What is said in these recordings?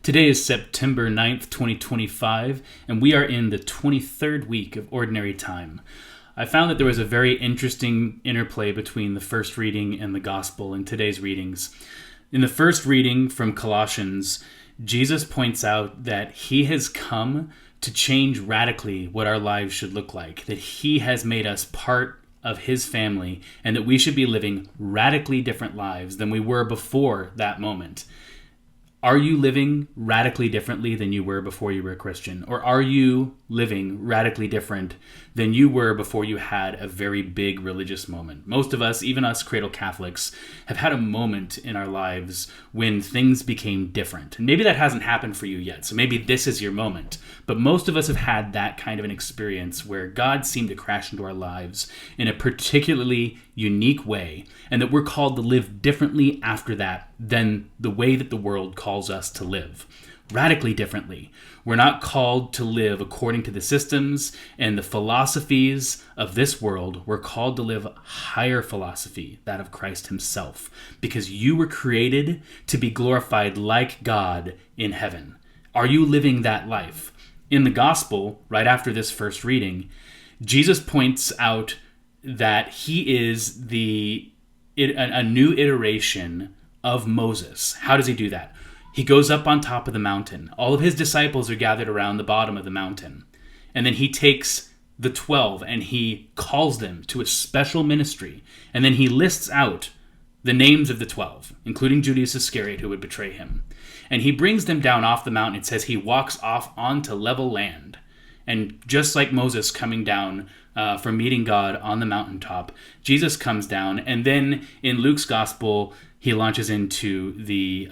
Today is September 9th, 2025, and we are in the 23rd week of Ordinary Time. I found that there was a very interesting interplay between the first reading and the Gospel in today's readings. In the first reading from Colossians, Jesus points out that he has come to change radically what our lives should look like, that he has made us part of his family, and that we should be living radically different lives than we were before that moment. Are you living radically differently than you were before you were a Christian? Or are you living radically different than you were before you had a very big religious moment? Most of us, even us cradle Catholics, have had a moment in our lives when things became different. And maybe that hasn't happened for you yet, so maybe this is your moment. But most of us have had that kind of an experience where God seemed to crash into our lives in a particularly unique way, and that we're called to live differently after that than the way that the world calls us to live. Radically differently. We're not called to live according to the systems and the philosophies of this world. We're called to live a higher philosophy, that of Christ himself, because you were created to be glorified like God in heaven. Are you living that life? In the Gospel, right after this first reading, Jesus points out that he is a new iteration of Moses. How does he do that? He goes up on top of the mountain. All of his disciples are gathered around the bottom of the mountain. And then he takes the 12 and he calls them to a special ministry. And then he lists out the names of the 12, including Judas Iscariot, who would betray him. And he brings them down off the mountain. It says he walks off onto level land. And just like Moses coming down from meeting God on the mountaintop, Jesus comes down. And then in Luke's gospel, he launches into the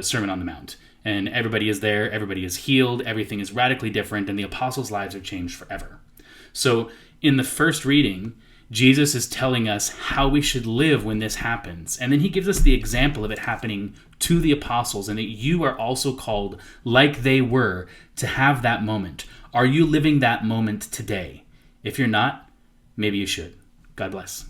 Sermon on the Mount. And everybody is there, everybody is healed, everything is radically different, and the apostles' lives are changed forever. So in the first reading, Jesus is telling us how we should live when this happens. And then he gives us the example of it happening to the apostles, and that you are also called, like they were, to have that moment. Are you living that moment today? If you're not, maybe you should. God bless.